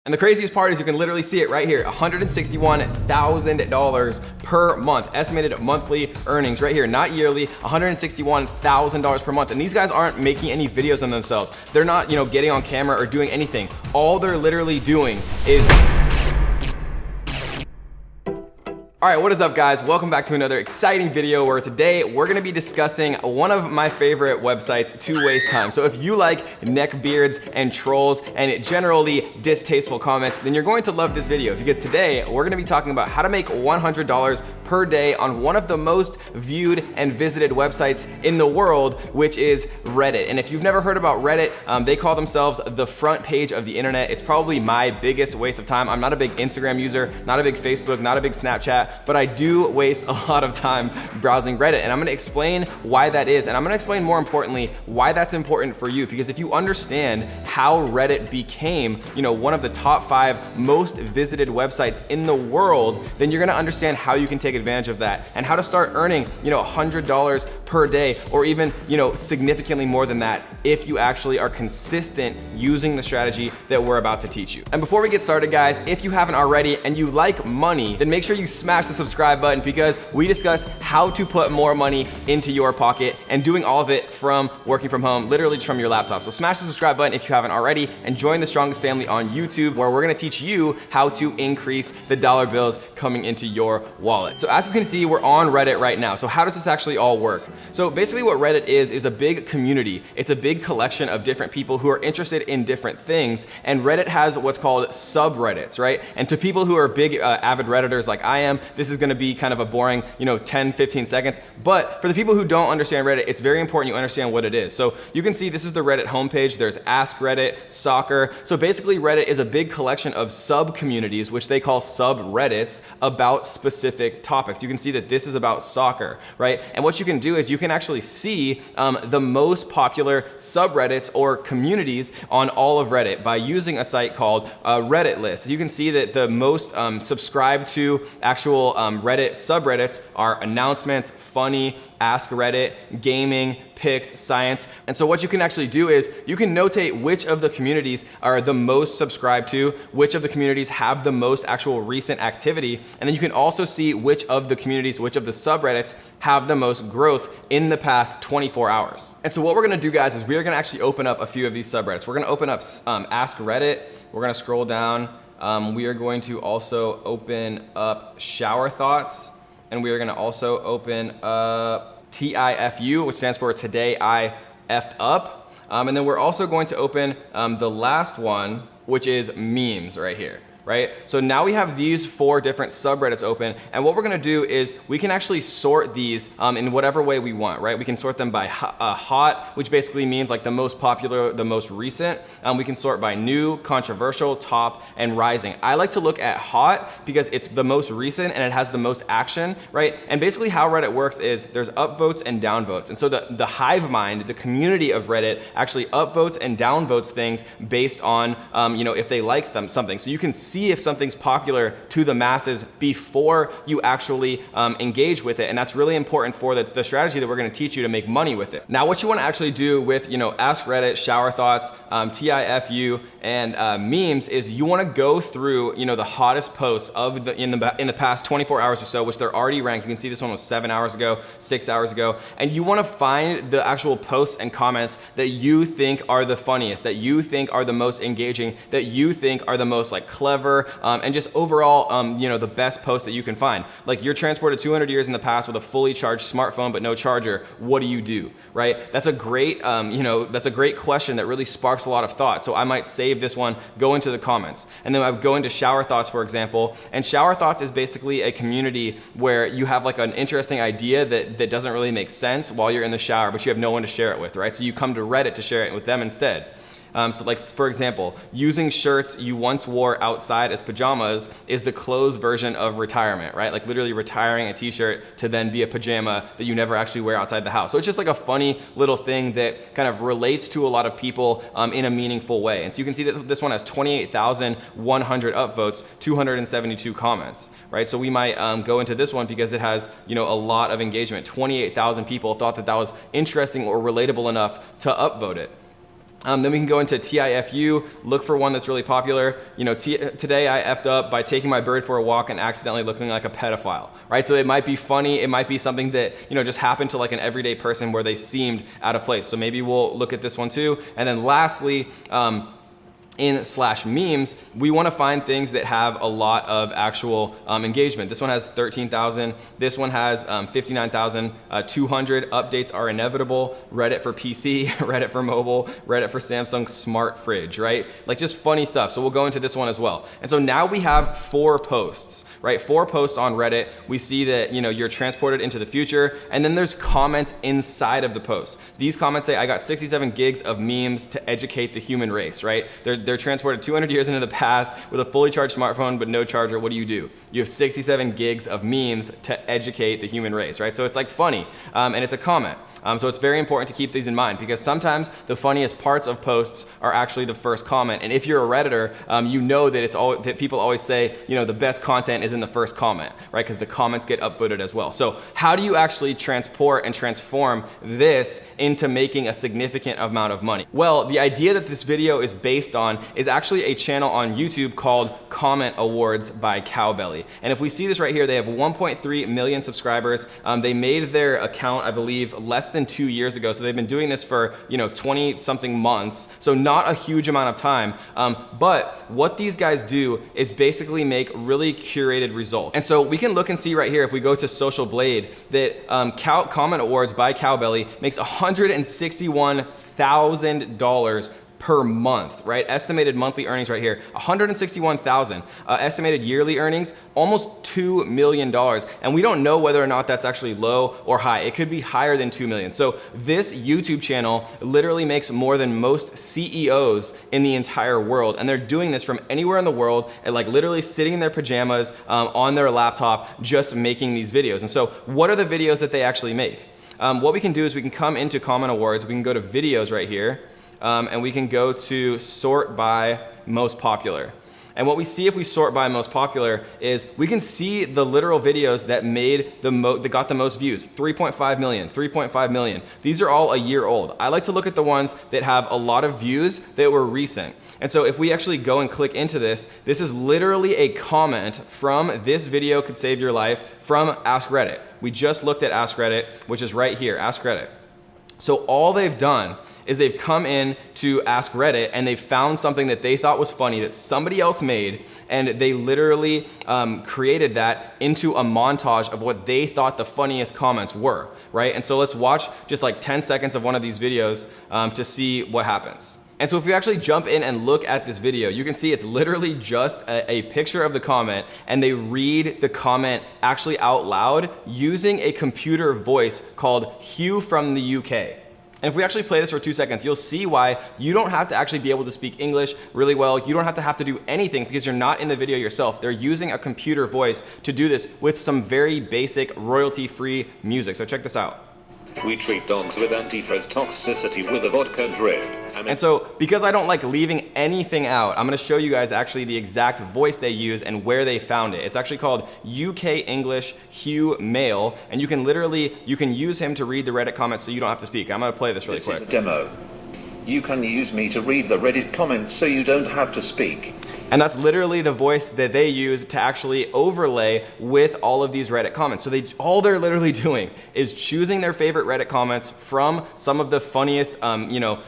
And the craziest part is you can literally see it right here, $161,000 per month, estimated monthly earnings right here, not yearly, $161,000 per month. And these guys aren't making any videos on themselves. They're not, getting on camera or doing anything. All they're literally doing is All right, what is up guys? Welcome back to another exciting video where today we're gonna be discussing one of my favorite websites to waste time. So if you like neckbeards and trolls and generally distasteful comments, then you're going to love this video because today we're gonna be talking about how to make $100 per day on one of the most viewed and visited websites in the world, which is Reddit. And if you've never heard about Reddit, they call themselves the front page of the internet. It's probably my biggest waste of time. I'm not a big Instagram user, not a big Facebook, not a big Snapchat, but I do waste a lot of time browsing Reddit, and I'm gonna explain why that is, and I'm gonna explain more importantly why that's important for you, because if you understand how Reddit became, one of the top 5 most visited websites in the world, then you're gonna understand how you can take advantage of that and how to start earning, $100 per day, or even, significantly more than that if you actually are consistent using the strategy that we're about to teach you. And before we get started, guys, if you haven't already and you like money, then make sure you smash the subscribe button because we discuss how to put more money into your pocket and doing all of it from working from home, literally just from your laptop. So smash the subscribe button if you haven't already and join the strongest family on YouTube, where we're gonna teach you how to increase the dollar bills coming into your wallet. So as you can see, we're on Reddit right now. So how does this actually all work? So basically what Reddit is a big community. It's a big collection of different people who are interested in different things, and Reddit has what's called subreddits, right? And to people who are big avid Redditors like I am, this is gonna be kind of a boring, 10, 15 seconds. But for the people who don't understand Reddit, it's very important you understand what it is. So you can see this is the Reddit homepage. There's Ask Reddit, Soccer. So basically Reddit is a big collection of sub-communities, which they call subreddits, about specific topics. You can see that this is about soccer, right? And what you can do is you can actually see the most popular subreddits or communities on all of Reddit by using a site called Reddit List. You can see that the most subscribed to actual Reddit subreddits are announcements, funny, Ask Reddit, gaming, pics, science. And so what you can actually do is you can notate which of the communities are the most subscribed to, which of the communities have the most actual recent activity, and then you can also see which of the communities, which of the subreddits have the most growth in the past 24 hours. And so what we're gonna do, guys, is we are gonna actually open up a few of these subreddits. We're gonna open up Ask Reddit. We're gonna scroll down. We are going to also open up Shower Thoughts, and we are gonna also open up TIFU, which stands for Today I Effed Up. And then we're also going to open the last one, which is Memes right here. Right? So now we have these 4 different subreddits open, and what we're gonna do is we can actually sort these in whatever way we want, right? We can sort them by hot, which basically means like the most popular, the most recent. We can sort by new, controversial, top, and rising. I like to look at hot because it's the most recent and it has the most action, right? And basically how Reddit works is there's upvotes and downvotes. And so the hive mind, the community of Reddit, actually upvotes and downvotes things based on, if they like something. So you can see if something's popular to the masses before you actually engage with it, and that's really important for the strategy that we're going to teach you to make money with it. Now, what you want to actually do with Ask Reddit, Shower Thoughts, TIFU, and Memes is you want to go through the hottest posts of in the past 24 hours or so, which they're already ranked. You can see this one was 7 hours ago, 6 hours ago, and you want to find the actual posts and comments that you think are the funniest, that you think are the most engaging, that you think are the most clever, and just overall, the best post that you can find. Like, you're transported 200 years in the past with a fully charged smartphone but no charger. What do? Right? That's a great, that's a great question that really sparks a lot of thought. So I might save this one, go into the comments, and then I would go into Shower Thoughts, for example. And Shower Thoughts is basically a community where you have like an interesting idea that doesn't really make sense while you're in the shower, but you have no one to share it with, right? So you come to Reddit to share it with them instead. So like, for example, using shirts you once wore outside as pajamas is the closed version of retirement, right? Like literally retiring a t-shirt to then be a pajama that you never actually wear outside the house. So it's just like a funny little thing that kind of relates to a lot of people in a meaningful way. And so you can see that this one has 28,100 upvotes, 272 comments, right? So we might go into this one because it has, a lot of engagement. 28,000 people thought that was interesting or relatable enough to upvote it. Then we can go into TIFU, look for one that's really popular. You know, today I effed up by taking my bird for a walk and accidentally looking like a pedophile, right? So it might be funny, it might be something that, you know, just happened to like an everyday person where they seemed out of place. So maybe we'll look at this one too. And then lastly, in /memes, we want to find things that have a lot of actual engagement. This one has 13,000. This one has 59,200. Updates are inevitable. Reddit for PC, Reddit for mobile, Reddit for Samsung smart fridge, right? Like just funny stuff. So we'll go into this one as well. And so now we have 4 posts, right? 4 posts on Reddit. We see that, you know, you're transported into the future, and then there's comments inside of the post. These comments say, I got 67 gigs of memes to educate the human race, right? They're transported 200 years into the past with a fully charged smartphone but no charger. What do? You have 67 gigs of memes to educate the human race, right? So it's like funny, and it's a comment. So it's very important to keep these in mind because sometimes the funniest parts of posts are actually the first comment. And if you're a Redditor, you know that that people always say, you know, the best content is in the first comment, right? Because the comments get upvoted as well. So how do you actually transport and transform this into making a significant amount of money? Well, the idea that this video is based on is actually a channel on YouTube called Comment Awards by Cowbelly. And if we see this right here, they have 1.3 million subscribers. They made their account, I believe, less than 2 years ago. So they've been doing this for, you know, 20 something months. So not a huge amount of time. But what these guys do is basically make really curated results. And so we can look and see right here, if we go to Social Blade, that Comment Awards by Cowbelly makes $161,000 per month, right? Estimated monthly earnings right here, 161,000. Estimated yearly earnings, almost $2 million. And we don't know whether or not that's actually low or high. It could be higher than 2 million. So this YouTube channel literally makes more than most CEOs in the entire world. And they're doing this from anywhere in the world and like literally sitting in their pajamas on their laptop, just making these videos. And so what are the videos that they actually make? What we can do is we can come into Comment Awards, we can go to videos right here, and we can go to sort by most popular. And what we see if we sort by most popular is we can see the literal videos that that got the most views. 3.5 million, 3.5 million. These are all a year old. I like to look at the ones that have a lot of views that were recent. And so if we actually go and click into this, this is literally a comment from "This video could save your life" from Ask Reddit. We just looked at Ask Reddit, which is right here, Ask Reddit. So all they've done is they've come in to Ask Reddit and they've found something that they thought was funny that somebody else made, and they literally created that into a montage of what they thought the funniest comments were, right? And so let's watch just like 10 seconds of one of these videos to see what happens. And so if you actually jump in and look at this video, you can see it's literally just a picture of the comment, and they read the comment actually out loud using a computer voice called Hugh from the UK. And if we actually play this for 2 seconds, you'll see why you don't have to actually be able to speak English really well. You don't have to do anything because you're not in the video yourself. They're using a computer voice to do this with some very basic royalty-free music. So check this out. We treat dogs with antifreeze toxicity with a vodka drip. And so because I don't like leaving anything out, I'm gonna show you guys actually the exact voice they use and where they found it. It's actually called UK English Hugh Male, and you can use him to read the Reddit comments so you don't have to speak. I'm gonna play this really quick. This is a demo. You can use me to read the Reddit comments so you don't have to speak. And that's literally the voice that they use to actually overlay with all of these Reddit comments. So all they're literally doing is choosing their favorite Reddit comments from some of the funniest,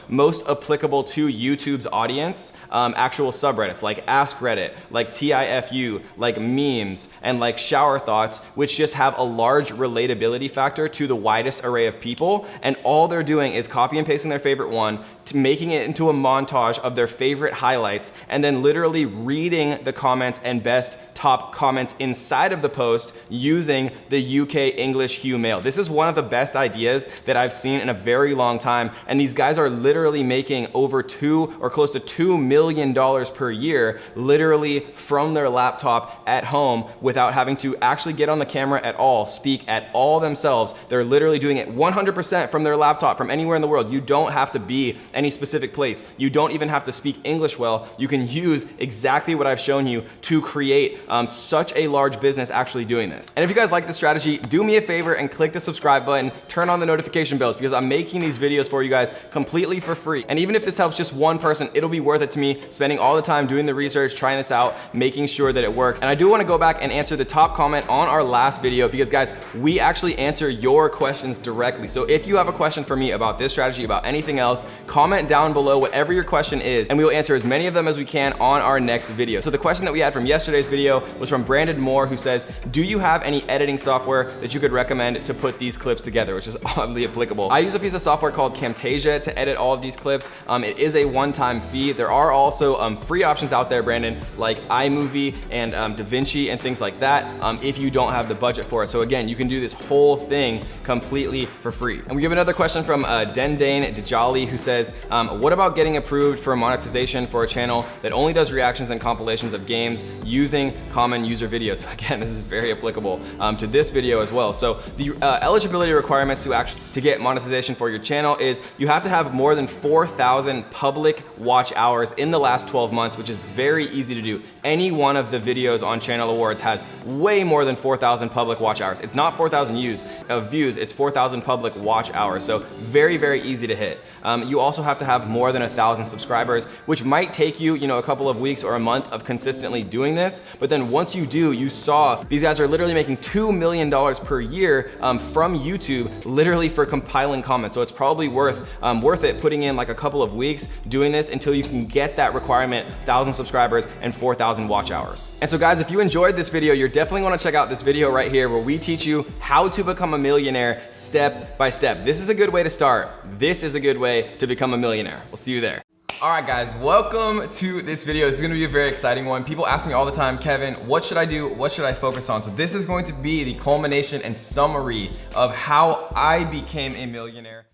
most applicable to YouTube's audience, actual subreddits like Ask Reddit, like TIFU, like memes, and like shower thoughts, which just have a large relatability factor to the widest array of people. And all they're doing is copy and pasting their favorite one, making it into a montage of their favorite highlights, and then literally reading the comments and best top comments inside of the post using the UK English Hugh Male. This is one of the best ideas that I've seen in a very long time, and these guys are literally making over close to $2 million per year, literally from their laptop at home without having to actually get on the camera at all, speak at all themselves. They're literally doing it 100% from their laptop, from anywhere in the world. You don't have to be any specific place. You don't even have to speak English well. You can use exactly what I've shown you to create such a large business actually doing this. And if you guys like this strategy, do me a favor and click the subscribe button, turn on the notification bells, because I'm making these videos for you guys completely for free. And even if this helps just one person, it'll be worth it to me, spending all the time doing the research, trying this out, making sure that it works. And I do want to go back and answer the top comment on our last video, because guys, we actually answer your questions directly. So if you have a question for me about this strategy, about anything else, comment down below whatever your question is, and we will answer as many of them as we can on our next video. So the question that we had from yesterday's video was from Brandon Moore, who says, do you have any editing software that you could recommend to put these clips together, which is oddly applicable. I use a piece of software called Camtasia to edit all of these clips. It is a one-time fee. There are also free options out there, Brandon, like iMovie and DaVinci and things like that, if you don't have the budget for it. So again, you can do this whole thing completely for free. And we have another question from Dendane Djali, who says, what about getting approved for monetization for a channel that only does reactions and compilations of games using common user videos? Again, this is very applicable to this video as well. So the eligibility requirements to get monetization for your channel is you have to have more than 4,000 public watch hours in the last 12 months, which is very easy to do. Any one of the videos on Channel Awards has way more than 4,000 public watch hours. It's not 4,000 views, it's 4,000 public watch hours. So very, very easy to hit. You also have to have more than 1,000 subscribers, which might take you, a couple of weeks or a month of consistently doing this. But then once you do, you saw these guys are literally making $2 million per year from YouTube, literally for compiling comments. So it's probably worth it putting in like a couple of weeks doing this until you can get that requirement, 1,000 subscribers and 4,000 watch hours. And so guys, if you enjoyed this video, you're definitely want to check out this video right here where we teach you how to become a millionaire step by step. This is a good way to start. This is a good way to become a millionaire. We'll see you there. All right, guys, welcome to this video. This is gonna be a very exciting one. People ask me all the time, Kevin, what should I do? What should I focus on? So this is going to be the culmination and summary of how I became a millionaire.